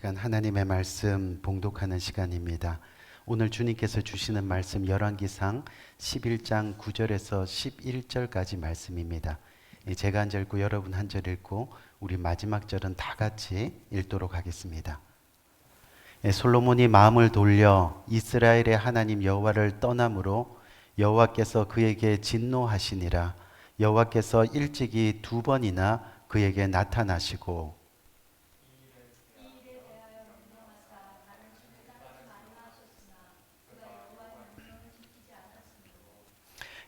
시간 하나님의 말씀 봉독하는 시간입니다. 오늘 주님께서 주시는 말씀 열왕기상 11장 9절에서 11절까지 말씀입니다. 제가 한 절 읽고 여러분 한 절 읽고 우리 마지막 절은 다 같이 읽도록 하겠습니다. 솔로몬이 마음을 돌려 이스라엘의 하나님 여호와를 떠남으로 여호와께서 그에게 진노하시니라. 여호와께서 일찍이 2번이나 그에게 나타나시고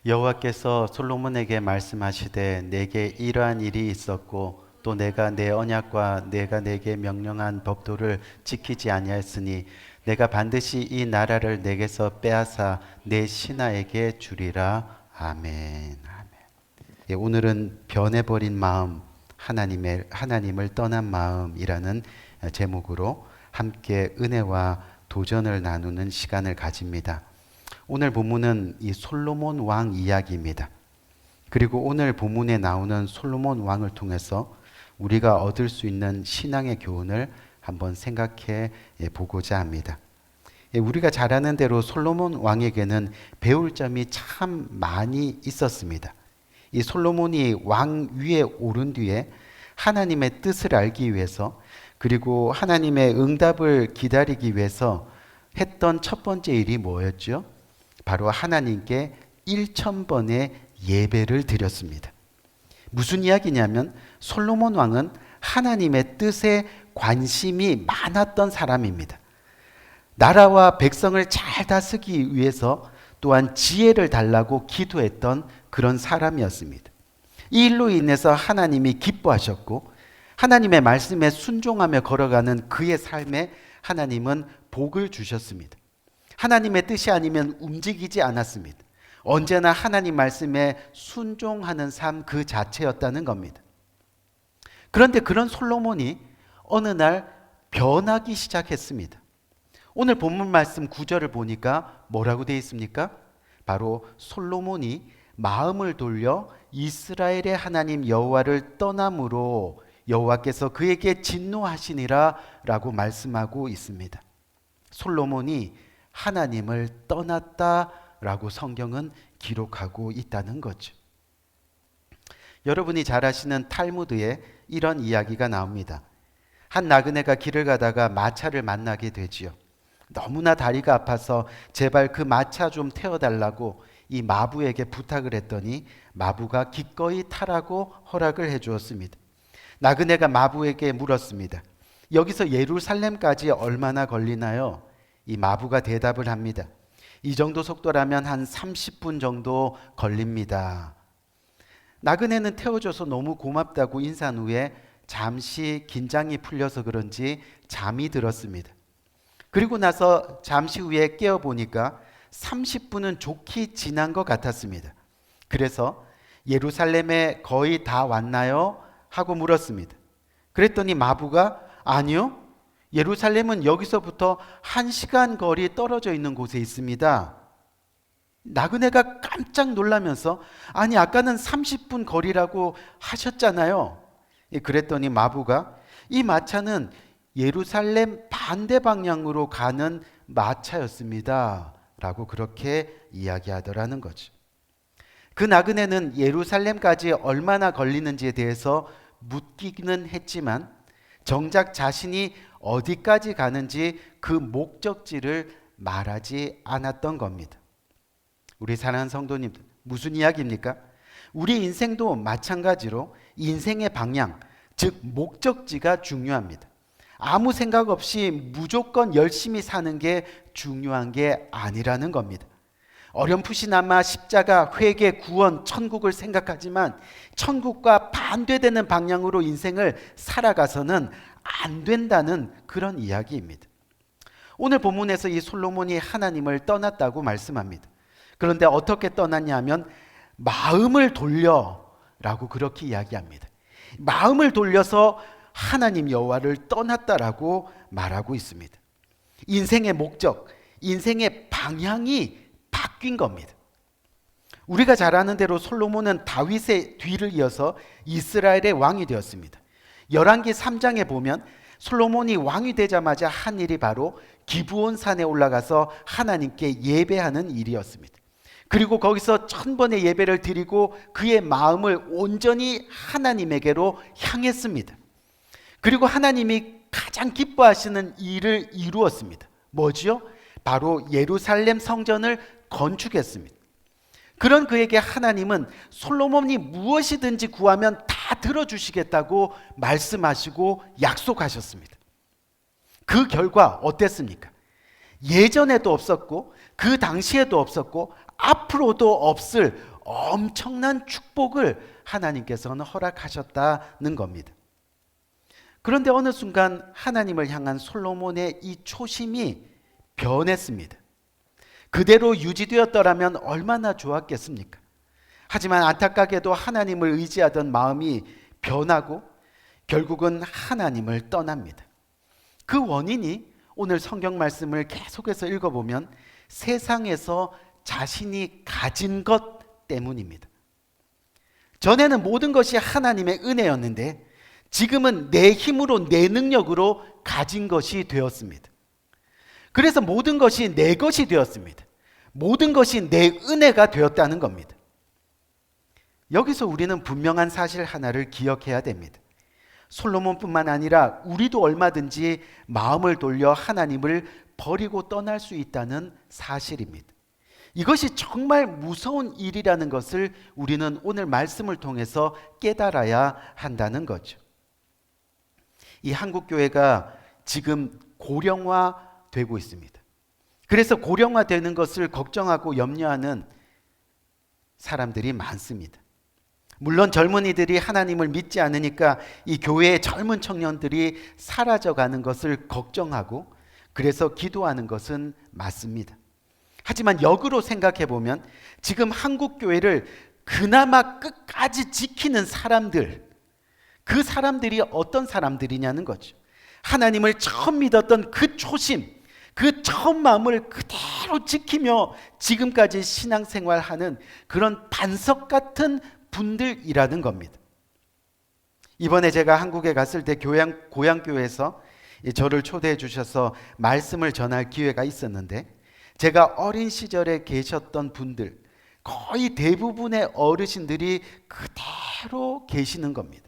여호와께서 솔로몬에게 말씀하시되 내게 이러한 일이 있었고 또 내가 내 언약과 내가 내게 명령한 법도를 지키지 아니하였으니 내가 반드시 이 나라를 내게서 빼앗아 내 신하에게 주리라. 아멘. 아멘. 오늘은 변해버린 마음, 하나님을 떠난 마음이라는 제목으로 함께 은혜와 도전을 나누는 시간을 가집니다. 오늘 본문은 이 솔로몬 왕 이야기입니다. 그리고 오늘 본문에 나오는 솔로몬 왕을 통해서 우리가 얻을 수 있는 신앙의 교훈을 한번 생각해 보고자 합니다. 우리가 잘 아는 대로 솔로몬 왕에게는 배울 점이 참 많이 있었습니다. 이 솔로몬이 왕 위에 오른 뒤에 하나님의 뜻을 알기 위해서 그리고 하나님의 응답을 기다리기 위해서 했던 첫 번째 일이 뭐였죠? 바로 하나님께 1000번의 예배를 드렸습니다. 무슨 이야기냐면 솔로몬 왕은 하나님의 뜻에 관심이 많았던 사람입니다. 나라와 백성을 잘 다스리기 위해서 또한 지혜를 달라고 기도했던 그런 사람이었습니다. 이 일로 인해서 하나님이 기뻐하셨고 하나님의 말씀에 순종하며 걸어가는 그의 삶에 하나님은 복을 주셨습니다. 하나님의 뜻이 아니면 움직이지 않았습니다. 언제나 하나님 말씀에 순종하는 삶 그 자체였다는 겁니다. 그런데 그런 솔로몬이 어느 날 변하기 시작했습니다. 오늘 본문 말씀 9절을 보니까 뭐라고 되어 있습니까? 바로 솔로몬이 마음을 돌려 이스라엘의 하나님 여호와를 떠남으로 여호와께서 그에게 진노하시니라 라고 말씀하고 있습니다. 솔로몬이 하나님을 떠났다라고 성경은 기록하고 있다는 거죠. 여러분이 잘 아시는 탈무드에 이런 이야기가 나옵니다. 한 나그네가 길을 가다가 마차를 만나게 되지요. 너무나 다리가 아파서 제발 그 마차 좀 태워달라고 이 마부에게 부탁을 했더니 마부가 기꺼이 타라고 허락을 해주었습니다. 나그네가 마부에게 물었습니다. 여기서 예루살렘까지 얼마나 걸리나요? 이 마부가 대답을 합니다. 이 정도 속도라면 한 30분 정도 걸립니다. 나그네는 태워줘서 너무 고맙다고 인사한 후에 잠시 긴장이 풀려서 그런지 잠이 들었습니다. 그리고 나서 잠시 후에 깨어보니까 30분은 좋게 지난 것 같았습니다. 그래서 예루살렘에 거의 다 왔나요? 하고 물었습니다. 그랬더니 마부가 아니요. 예루살렘은 여기서부터 1시간 거리 떨어져 있는 곳에 있습니다. 나그네가 깜짝 놀라면서 아니 아까는 30분 거리라고 하셨잖아요. 그랬더니 마부가 이 마차는 예루살렘 반대 방향으로 가는 마차였습니다. 라고 그렇게 이야기하더라는 거죠. 그 나그네는 예루살렘까지 얼마나 걸리는지에 대해서 묻기는 했지만 정작 자신이 어디까지 가는지 그 목적지를 말하지 않았던 겁니다. 우리 사랑하는 성도님들, 무슨 이야기입니까? 우리 인생도 마찬가지로 인생의 방향, 즉 목적지가 중요합니다. 아무 생각 없이 무조건 열심히 사는 게 중요한 게 아니라는 겁니다. 어렴풋이나마 십자가, 회개, 구원, 천국을 생각하지만 천국과 반대되는 방향으로 인생을 살아가서는 안 된다는 그런 이야기입니다. 오늘 본문에서 이 솔로몬이 하나님을 떠났다고 말씀합니다. 그런데 어떻게 떠났냐 하면 마음을 돌려라고 그렇게 이야기합니다. 마음을 돌려서 하나님 여호와를 떠났다라고 말하고 있습니다. 인생의 목적, 인생의 방향이 바뀐 겁니다. 우리가 잘 아는 대로 솔로몬은 다윗의 뒤를 이어서 이스라엘의 왕이 되었습니다. 열왕기 3장에 보면 솔로몬이 왕이 되자마자 한 일이 바로 기브온 산에 올라가서 하나님께 예배하는 일이었습니다. 그리고 거기서 1000번의 예배를 드리고 그의 마음을 온전히 하나님에게로 향했습니다. 그리고 하나님이 가장 기뻐하시는 일을 이루었습니다. 뭐지요? 바로 예루살렘 성전을 건축했습니다. 그런 그에게 하나님은 솔로몬이 무엇이든지 구하면 다 들어주시겠다고 말씀하시고 약속하셨습니다. 그 결과 어땠습니까? 예전에도 없었고 그 당시에도 없었고 앞으로도 없을 엄청난 축복을 하나님께서는 허락하셨다는 겁니다. 그런데 어느 순간 하나님을 향한 솔로몬의 이 초심이 변했습니다. 그대로 유지되었더라면 얼마나 좋았겠습니까? 하지만 안타깝게도 하나님을 의지하던 마음이 변하고 결국은 하나님을 떠납니다. 그 원인이 오늘 성경 말씀을 계속해서 읽어보면 세상에서 자신이 가진 것 때문입니다. 전에는 모든 것이 하나님의 은혜였는데 지금은 내 힘으로 내 능력으로 가진 것이 되었습니다. 그래서 모든 것이 내 것이 되었습니다. 모든 것이 내 은혜가 되었다는 겁니다. 여기서 우리는 분명한 사실 하나를 기억해야 됩니다. 솔로몬뿐만 아니라 우리도 얼마든지 마음을 돌려 하나님을 버리고 떠날 수 있다는 사실입니다. 이것이 정말 무서운 일이라는 것을 우리는 오늘 말씀을 통해서 깨달아야 한다는 거죠. 이 한국교회가 지금 고령화되고 있습니다. 그래서 고령화되는 것을 걱정하고 염려하는 사람들이 많습니다. 물론 젊은이들이 하나님을 믿지 않으니까 이 교회의 젊은 청년들이 사라져가는 것을 걱정하고 그래서 기도하는 것은 맞습니다. 하지만 역으로 생각해 보면 지금 한국 교회를 그나마 끝까지 지키는 사람들, 그 사람들이 어떤 사람들이냐는 거죠. 하나님을 처음 믿었던 그 초심, 그 처음 마음을 그대로 지키며 지금까지 신앙생활하는 그런 반석 같은 분들이라는 겁니다. 이번에 제가 한국에 갔을 때 고향교회에서 저를 초대해 주셔서 말씀을 전할 기회가 있었는데 제가 어린 시절에 계셨던 분들 거의 대부분의 어르신들이 그대로 계시는 겁니다.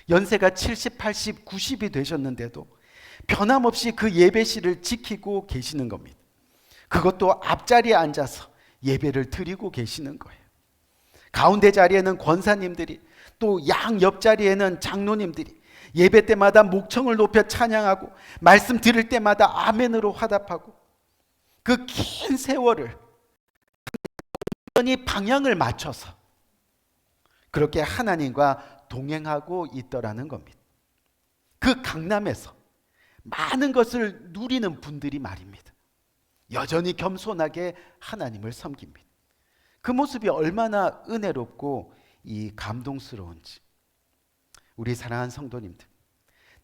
연세가 70, 80, 90이 되셨는데도 변함없이 그 예배실을 지키고 계시는 겁니다. 그것도 앞자리에 앉아서 예배를 드리고 계시는 거예요. 가운데 자리에는 권사님들이 또 양 옆자리에는 장로님들이 예배 때마다 목청을 높여 찬양하고 말씀 들을 때마다 아멘으로 화답하고 그 긴 세월을 완전히 방향을 맞춰서 그렇게 하나님과 동행하고 있더라는 겁니다. 그 강남에서 많은 것을 누리는 분들이 말입니다. 여전히 겸손하게 하나님을 섬깁니다. 그 모습이 얼마나 은혜롭고 이 감동스러운지. 우리 사랑하는 성도님들,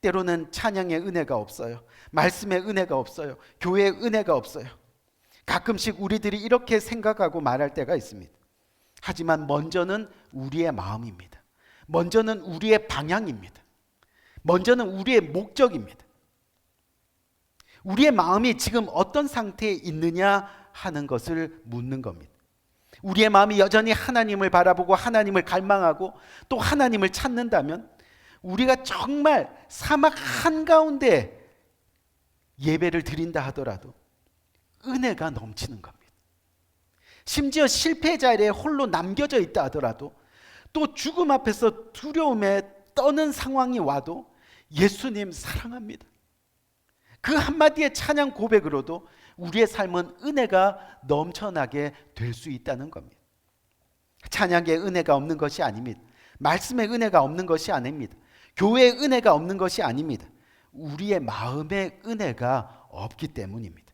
때로는 찬양의 은혜가 없어요. 말씀의 은혜가 없어요. 교회의 은혜가 없어요. 가끔씩 우리들이 이렇게 생각하고 말할 때가 있습니다. 하지만 먼저는 우리의 마음입니다. 먼저는 우리의 방향입니다. 먼저는 우리의 목적입니다. 우리의 마음이 지금 어떤 상태에 있느냐 하는 것을 묻는 겁니다. 우리의 마음이 여전히 하나님을 바라보고 하나님을 갈망하고 또 하나님을 찾는다면 우리가 정말 사막 한가운데 예배를 드린다 하더라도 은혜가 넘치는 겁니다. 심지어 실패 자리에 홀로 남겨져 있다 하더라도 또 죽음 앞에서 두려움에 떠는 상황이 와도 예수님 사랑합니다. 그 한마디의 찬양 고백으로도 우리의 삶은 은혜가 넘쳐나게 될 수 있다는 겁니다. 찬양의 은혜가 없는 것이 아닙니다. 말씀의 은혜가 없는 것이 아닙니다. 교회의 은혜가 없는 것이 아닙니다. 우리의 마음의 은혜가 없기 때문입니다.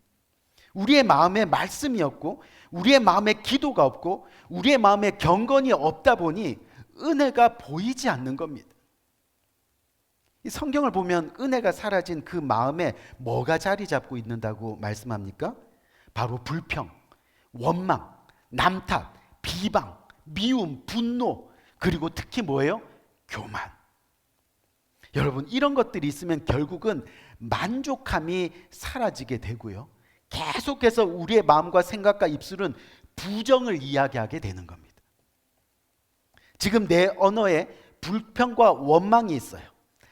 우리의 마음에 말씀이 없고 우리의 마음에 기도가 없고 우리의 마음에 경건이 없다 보니 은혜가 보이지 않는 겁니다. 이 성경을 보면 은혜가 사라진 그 마음에 뭐가 자리 잡고 있는다고 말씀합니까? 바로 불평, 원망, 남탓, 비방, 미움, 분노, 그리고 특히 뭐예요? 교만. 여러분, 이런 것들이 있으면 결국은 만족함이 사라지게 되고요, 계속해서 우리의 마음과 생각과 입술은 부정을 이야기하게 되는 겁니다. 지금 내 언어에 불평과 원망이 있어요.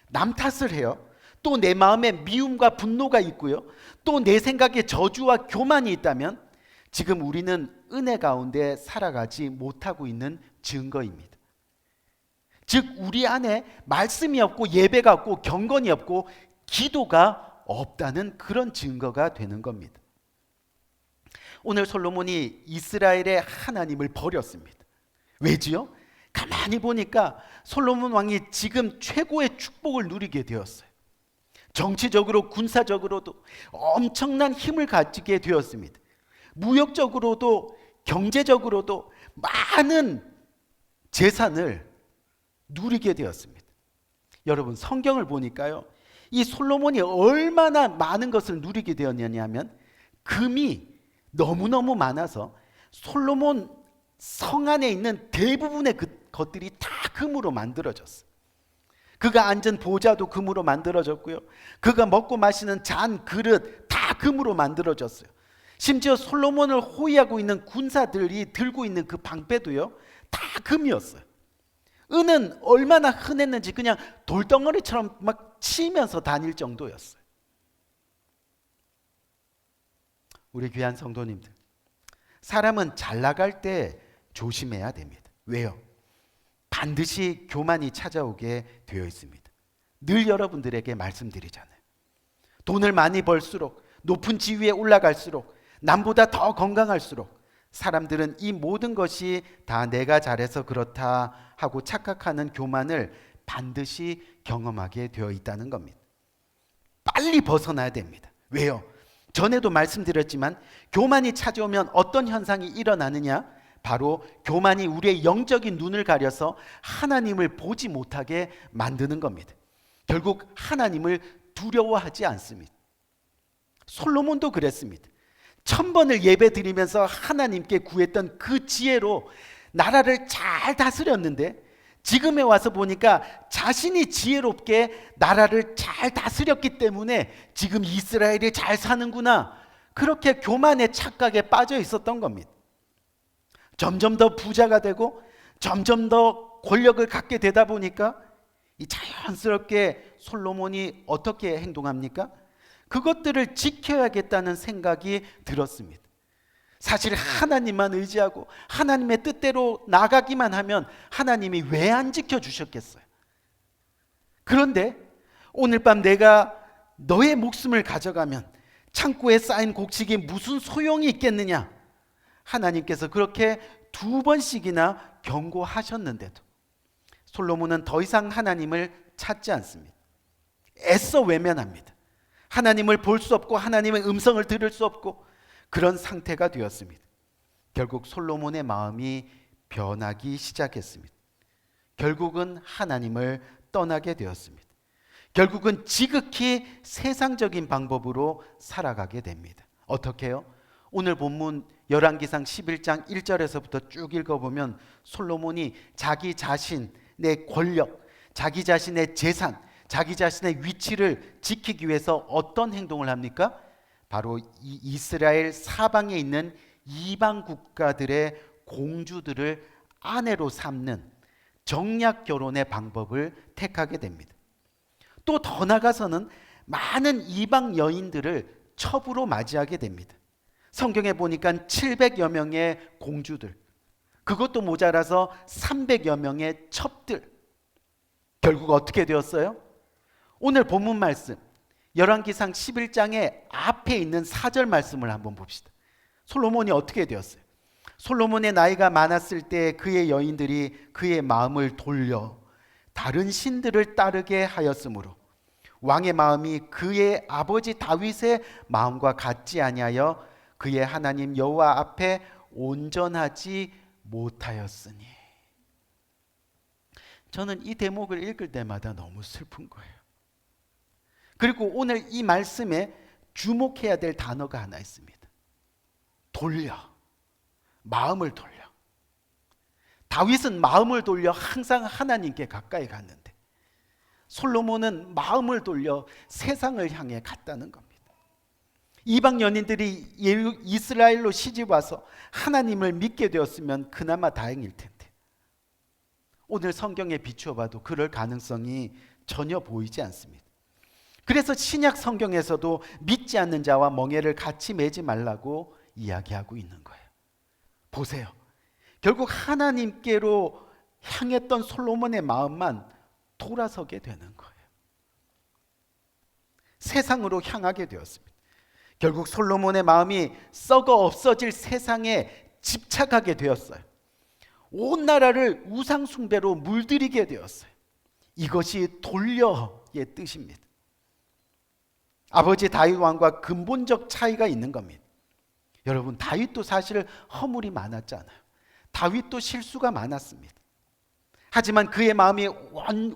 남 탓을 해요. 또 내 마음에 미움과 분노가 있고요, 또 내 생각에 저주와 교만이 있다면 지금 우리는 은혜 가운데 살아가지 못하고 있는 증거입니다. 즉 우리 안에 말씀이 없고 예배가 없고 경건이 없고 기도가 없다는 그런 증거가 되는 겁니다. 오늘 솔로몬이 이스라엘의 하나님을 버렸습니다. 왜지요? 가만히 보니까 솔로몬 왕이 지금 최고의 축복을 누리게 되었어요. 정치적으로 군사적으로도 엄청난 힘을 가지게 되었습니다. 무역적으로도 경제적으로도 많은 재산을 누리게 되었습니다. 여러분, 성경을 보니까요, 이 솔로몬이 얼마나 많은 것을 누리게 되었느냐 하면 금이 너무너무 많아서 솔로몬 성 안에 있는 대부분의 것들이 다 금으로 만들어졌어요. 그가 앉은 보좌도 금으로 만들어졌고요, 그가 먹고 마시는 잔, 그릇 다 금으로 만들어졌어요. 심지어 솔로몬을 호위하고 있는 군사들이 들고 있는 그 방패도요, 다 금이었어요. 은은 얼마나 흔했는지 그냥 돌덩어리처럼 막 치면서 다닐 정도였어요. 우리 귀한 성도님들, 사람은 잘 나갈 때 조심해야 됩니다. 왜요? 반드시 교만이 찾아오게 되어 있습니다. 늘 여러분들에게 말씀드리잖아요. 돈을 많이 벌수록, 높은 지위에 올라갈수록, 남보다 더 건강할수록 사람들은 이 모든 것이 다 내가 잘해서 그렇다 하고 착각하는 교만을 반드시 경험하게 되어 있다는 겁니다. 빨리 벗어나야 됩니다. 왜요? 전에도 말씀드렸지만 교만이 찾아오면 어떤 현상이 일어나느냐? 바로 교만이 우리의 영적인 눈을 가려서 하나님을 보지 못하게 만드는 겁니다. 결국 하나님을 두려워하지 않습니다. 솔로몬도 그랬습니다. 1000번을 예배 드리면서 하나님께 구했던 그 지혜로 나라를 잘 다스렸는데 지금에 와서 보니까 자신이 지혜롭게 나라를 잘 다스렸기 때문에 지금 이스라엘이 잘 사는구나, 그렇게 교만의 착각에 빠져 있었던 겁니다. 점점 더 부자가 되고 점점 더 권력을 갖게 되다 보니까 이 자연스럽게 솔로몬이 어떻게 행동합니까? 그것들을 지켜야겠다는 생각이 들었습니다. 사실 하나님만 의지하고 하나님의 뜻대로 나가기만 하면 하나님이 왜 안 지켜주셨겠어요? 그런데 오늘 밤 내가 너의 목숨을 가져가면 창고에 쌓인 곡식이 무슨 소용이 있겠느냐? 하나님께서 그렇게 2번씩이나 경고하셨는데도 솔로몬은 더 이상 하나님을 찾지 않습니다. 애써 외면합니다. 하나님을 볼 수 없고 하나님의 음성을 들을 수 없고 그런 상태가 되었습니다. 결국 솔로몬의 마음이 변하기 시작했습니다. 결국은 하나님을 떠나게 되었습니다. 결국은 지극히 세상적인 방법으로 살아가게 됩니다. 어떻게 해요? 오늘 본문 열왕기상 11장 1절에서부터 쭉 읽어보면 솔로몬이 자기 자신의 권력, 자기 자신의 재산, 자기 자신의 위치를 지키기 위해서 어떤 행동을 합니까? 바로 이 이스라엘 사방에 있는 이방 국가들의 공주들을 아내로 삼는 정략 결혼의 방법을 택하게 됩니다. 또 더 나가서는 많은 이방 여인들을 첩으로 맞이하게 됩니다. 성경에 보니까 700여 명의 공주들, 그것도 모자라서 300여 명의 첩들. 결국 어떻게 되었어요? 오늘 본문 말씀 열왕기상 11장의 앞에 있는 4절 말씀을 한번 봅시다. 솔로몬이 어떻게 되었어요? 솔로몬의 나이가 많았을 때 그의 여인들이 그의 마음을 돌려 다른 신들을 따르게 하였으므로 왕의 마음이 그의 아버지 다윗의 마음과 같지 아니하여 그의 하나님 여호와 앞에 온전하지 못하였으니. 저는 이 대목을 읽을 때마다 너무 슬픈 거예요. 그리고 오늘 이 말씀에 주목해야 될 단어가 하나 있습니다. 돌려. 마음을 돌려. 다윗은 마음을 돌려 항상 하나님께 가까이 갔는데 솔로몬은 마음을 돌려 세상을 향해 갔다는 겁니다. 이방 연인들이 이스라엘로 시집와서 하나님을 믿게 되었으면 그나마 다행일 텐데, 오늘 성경에 비추어 봐도 그럴 가능성이 전혀 보이지 않습니다. 그래서 신약 성경에서도 믿지 않는 자와 멍에를 같이 매지 말라고 이야기하고 있는 거예요. 보세요. 결국 하나님께로 향했던 솔로몬의 마음만 돌아서게 되는 거예요. 세상으로 향하게 되었습니다. 결국 솔로몬의 마음이 썩어 없어질 세상에 집착하게 되었어요. 온 나라를 우상 숭배로 물들이게 되었어요. 이것이 돌려의 뜻입니다. 아버지 다윗 왕과 근본적 차이가 있는 겁니다. 여러분, 다윗도 사실 허물이 많았잖아요. 다윗도 실수가 많았습니다. 하지만 그의 마음이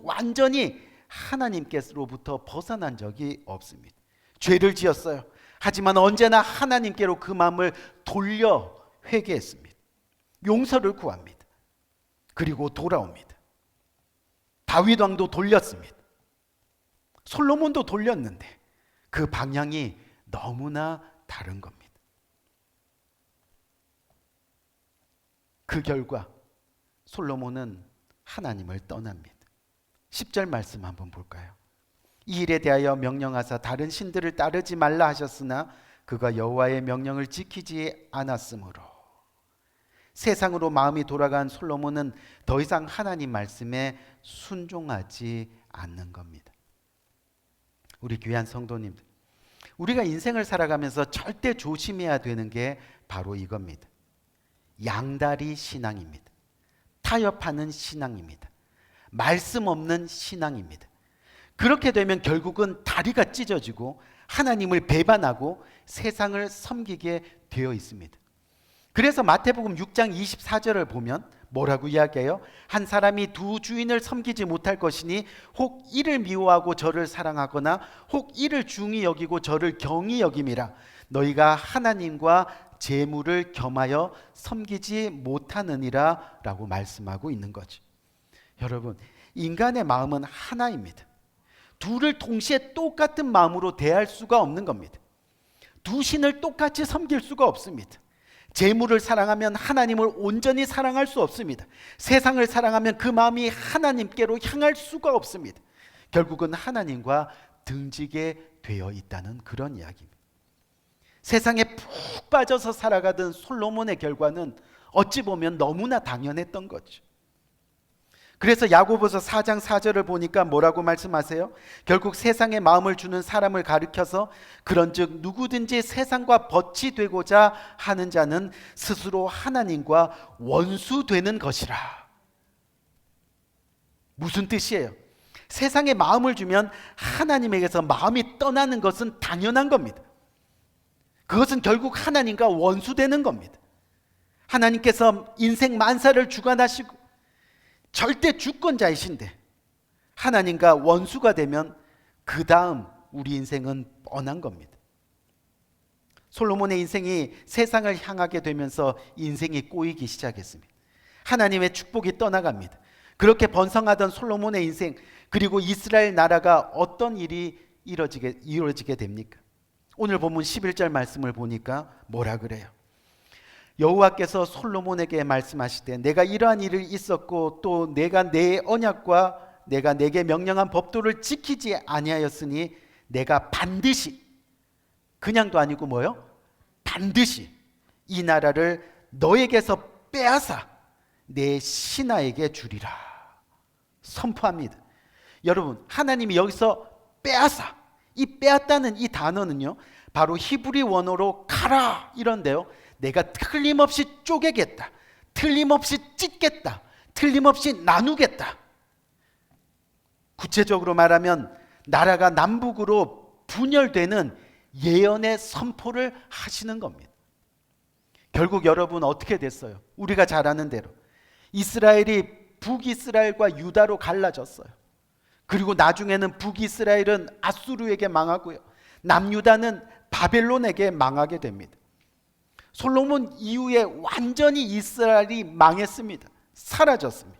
완전히 하나님께로부터 벗어난 적이 없습니다. 죄를 지었어요. 하지만 언제나 하나님께로 그 마음을 돌려 회개했습니다. 용서를 구합니다. 그리고 돌아옵니다. 다윗 왕도 돌렸습니다. 솔로몬도 돌렸는데 그 방향이 너무나 다른 겁니다. 그 결과 솔로몬은 하나님을 떠납니다. 10절 말씀 한번 볼까요? 이 일에 대하여 명령하사 다른 신들을 따르지 말라 하셨으나 그가 여호와의 명령을 지키지 않았으므로. 세상으로 마음이 돌아간 솔로몬은 더 이상 하나님 말씀에 순종하지 않는 겁니다. 우리 귀한 성도님들, 우리가 인생을 살아가면서 절대 조심해야 되는 게 바로 이겁니다. 양다리 신앙입니다. 타협하는 신앙입니다. 말씀 없는 신앙입니다. 그렇게 되면 결국은 다리가 찢어지고 하나님을 배반하고 세상을 섬기게 되어 있습니다. 그래서 마태복음 6장 24절을 보면 뭐라고 이야기해요? 한 사람이 두 주인을 섬기지 못할 것이니 혹 이를 미워하고 저를 사랑하거나 혹 이를 중히 여기고 저를 경히 여김이라. 너희가 하나님과 재물을 겸하여 섬기지 못하느니라 라고 말씀하고 있는 거죠. 여러분, 인간의 마음은 하나입니다. 둘을 동시에 똑같은 마음으로 대할 수가 없는 겁니다. 두 신을 똑같이 섬길 수가 없습니다. 재물을 사랑하면 하나님을 온전히 사랑할 수 없습니다. 세상을 사랑하면 그 마음이 하나님께로 향할 수가 없습니다. 결국은 하나님과 등지게 되어 있다는 그런 이야기입니다. 세상에 푹 빠져서 살아가던 솔로몬의 결과는 어찌 보면 너무나 당연했던 거죠. 그래서 야고보서 4장 4절을 보니까 뭐라고 말씀하세요? 결국 세상의 마음을 주는 사람을 가리켜서 그런즉 누구든지 세상과 벗이 되고자 하는 자는 스스로 하나님과 원수되는 것이라. 무슨 뜻이에요? 세상에 마음을 주면 하나님에게서 마음이 떠나는 것은 당연한 겁니다. 그것은 결국 하나님과 원수되는 겁니다. 하나님께서 인생 만사를 주관하시고 절대 주권자이신데 하나님과 원수가 되면 그 다음 우리 인생은 뻔한 겁니다. 솔로몬의 인생이 세상을 향하게 되면서 인생이 꼬이기 시작했습니다. 하나님의 축복이 떠나갑니다. 그렇게 번성하던 솔로몬의 인생, 그리고 이스라엘 나라가 어떤 일이 이루어지게 됩니까? 오늘 본문 11절 말씀을 보니까 뭐라 그래요? 여호와께서 솔로몬에게 말씀하시되 내가 이러한 일이 있었고 또 내가 내 언약과 내가 내게 명령한 법도를 지키지 아니하였으니 내가 반드시, 그냥도 아니고 뭐요? 반드시 이 나라를 너에게서 빼앗아 내 신하에게 주리라 선포합니다. 여러분, 하나님이 여기서 빼앗아, 이 빼앗다는 이 단어는요 바로 히브리 원어로 카라 이런데요, 내가 틀림없이 쪼개겠다, 틀림없이 찢겠다, 틀림없이 나누겠다. 구체적으로 말하면 나라가 남북으로 분열되는 예언의 선포를 하시는 겁니다. 결국 여러분 어떻게 됐어요? 우리가 잘 아는 대로 이스라엘이 북이스라엘과 유다로 갈라졌어요. 그리고 나중에는 북이스라엘은 아수르에게 망하고요, 남유다는 바벨론에게 망하게 됩니다. 솔로몬 이후에 완전히 이스라엘이 망했습니다. 사라졌습니다.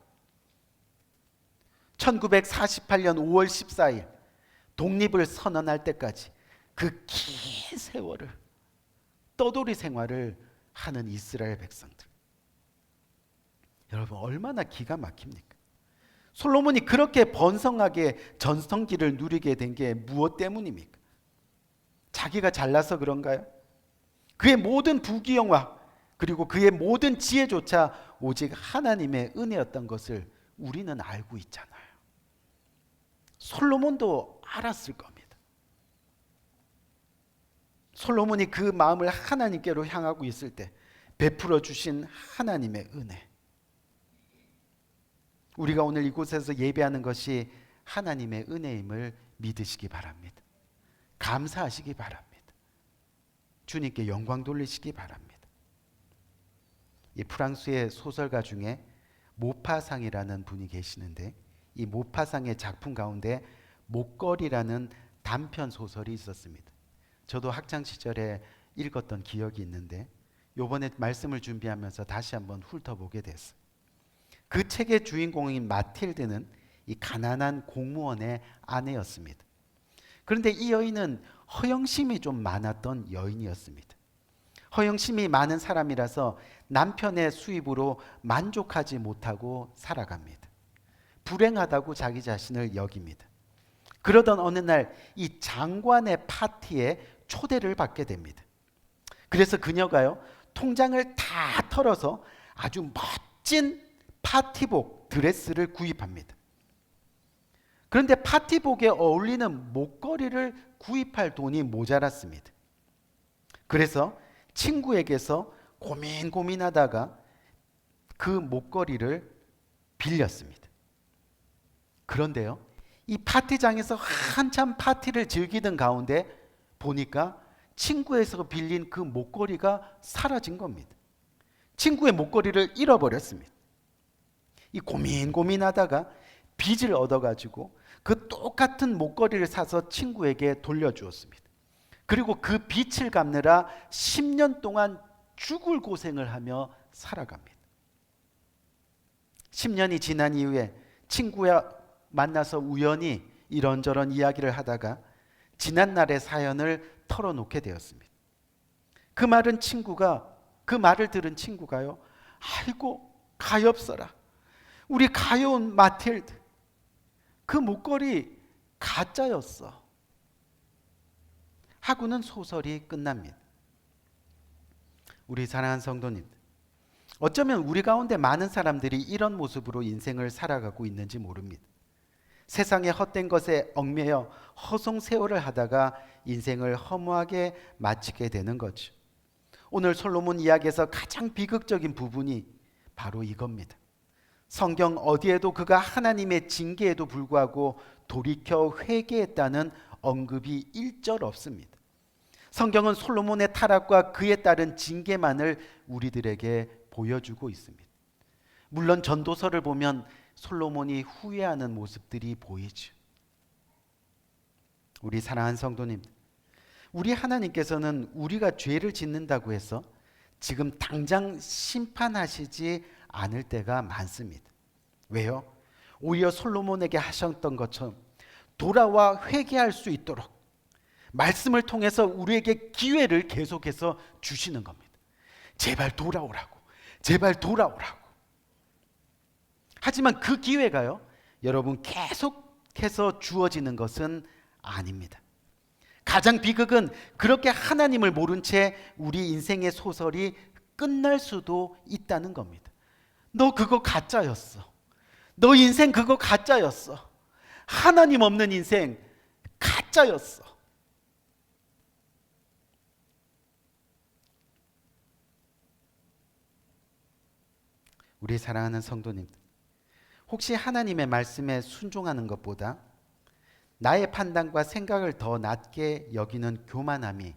1948년 5월 14일 독립을 선언할 때까지 그 긴 세월을 떠돌이 생활을 하는 이스라엘 백성들. 여러분 얼마나 기가 막힙니까? 솔로몬이 그렇게 번성하게 전성기를 누리게 된 게 무엇 때문입니까? 자기가 잘나서 그런가요? 그의 모든 부귀영화 그리고 그의 모든 지혜조차 오직 하나님의 은혜였던 것을 우리는 알고 있잖아요. 솔로몬도 알았을 겁니다. 솔로몬이 그 마음을 하나님께로 향하고 있을 때 베풀어 주신 하나님의 은혜. 우리가 오늘 이곳에서 예배하는 것이 하나님의 은혜임을 믿으시기 바랍니다. 감사하시기 바랍니다. 주님께 영광 돌리시기 바랍니다. 이 프랑스의 소설가 중에 모파상이라는 분이 계시는데 이 모파상의 작품 가운데 목걸이라는 단편 소설이 있었습니다. 저도 학창 시절에 읽었던 기억이 있는데 이번에 말씀을 준비하면서 다시 한번 훑어보게 됐어요. 그 책의 주인공인 마틸드는 이 가난한 공무원의 아내였습니다. 그런데 이 여인은 허영심이 좀 많았던 여인이었습니다. 허영심이 많은 사람이라서 남편의 수입으로 만족하지 못하고 살아갑니다. 불행하다고 자기 자신을 여깁니다. 그러던 어느 날 이 장관의 파티에 초대를 받게 됩니다. 그래서 그녀가요 통장을 다 털어서 아주 멋진 파티복 드레스를 구입합니다. 그런데 파티복에 어울리는 목걸이를 구입할 돈이 모자랐습니다. 그래서 친구에게서 고민하다가 그 목걸이를 빌렸습니다. 그런데요 이 파티장에서 한참 파티를 즐기던 가운데 보니까 친구에서 빌린 그 목걸이가 사라진 겁니다. 친구의 목걸이를 잃어버렸습니다. 이 고민하다가 빚을 얻어가지고 그 똑같은 목걸이를 사서 친구에게 돌려주었습니다. 그리고 그 빚을 갚느라 10년 동안 죽을 고생을 하며 살아갑니다. 10년이 지난 이후에 친구와 만나서 우연히 이런저런 이야기를 하다가 지난날의 사연을 털어놓게 되었습니다. 그 말을 들은 친구가요 아이고 가엾어라 우리 가여운 마틸드 그 목걸이 가짜였어 하고는 소설이 끝납니다. 우리 사랑하는 성도님, 어쩌면 우리 가운데 많은 사람들이 이런 모습으로 인생을 살아가고 있는지 모릅니다. 세상의 헛된 것에 얽매여 허송세월을 하다가 인생을 허무하게 마치게 되는 거죠. 오늘 솔로몬 이야기에서 가장 비극적인 부분이 바로 이겁니다. 성경 어디에도 그가 하나님의 징계에도 불구하고 돌이켜 회개했다는 언급이 1절 없습니다. 성경은 솔로몬의 타락과 그에 따른 징계만을 우리들에게 보여주고 있습니다. 물론 전도서를 보면 솔로몬이 후회하는 모습들이 보이죠. 우리 사랑하는 성도님, 우리 하나님께서는 우리가 죄를 짓는다고 해서 지금 당장 심판하시지 않을 때가 많습니다. 왜요? 오히려 솔로몬에게 하셨던 것처럼 돌아와 회개할 수 있도록 말씀을 통해서 우리에게 기회를 계속해서 주시는 겁니다. 제발 돌아오라고, 제발 돌아오라고. 하지만 그 기회가요, 여러분 계속해서 주어지는 것은 아닙니다. 가장 비극은 그렇게 하나님을 모른 채 우리 인생의 소설이 끝날 수도 있다는 겁니다. 너 그거 가짜였어. 너 인생 그거 가짜였어. 하나님 없는 인생 가짜였어. 우리 사랑하는 성도님들, 혹시 하나님의 말씀에 순종하는 것보다 나의 판단과 생각을 더 낮게 여기는 교만함이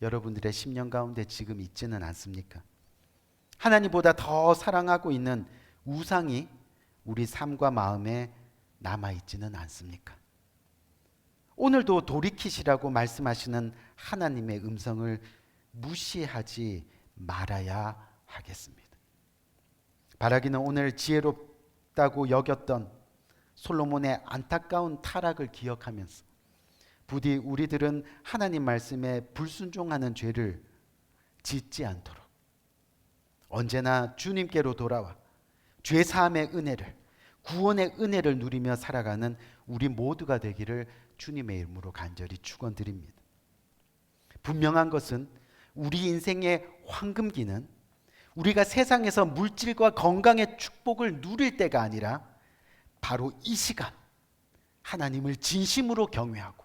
여러분들의 심령 가운데 지금 있지는 않습니까? 하나님보다 더 사랑하고 있는 우상이 우리 삶과 마음에 남아있지는 않습니까? 오늘도 돌이키시라고 말씀하시는 하나님의 음성을 무시하지 말아야 하겠습니다. 바라기는 오늘 지혜롭다고 여겼던 솔로몬의 안타까운 타락을 기억하면서 부디 우리들은 하나님 말씀에 불순종하는 죄를 짓지 않도록 언제나 주님께로 돌아와 죄 사함의 은혜를, 구원의 은혜를 누리며 살아가는 우리 모두가 되기를 주님의 이름으로 간절히 축원드립니다. 분명한 것은 우리 인생의 황금기는 우리가 세상에서 물질과 건강의 축복을 누릴 때가 아니라 바로 이 시간 하나님을 진심으로 경외하고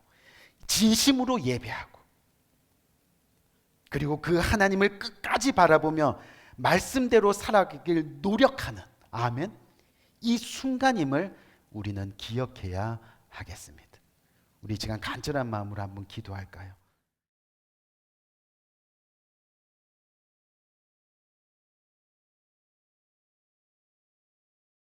진심으로 예배하고 그리고 그 하나님을 끝까지 바라보며 말씀대로 살아가길 노력하는, 아멘, 이 순간임을 우리는 기억해야 하겠습니다. 우리 시간 간절한 마음으로 한번 기도할까요?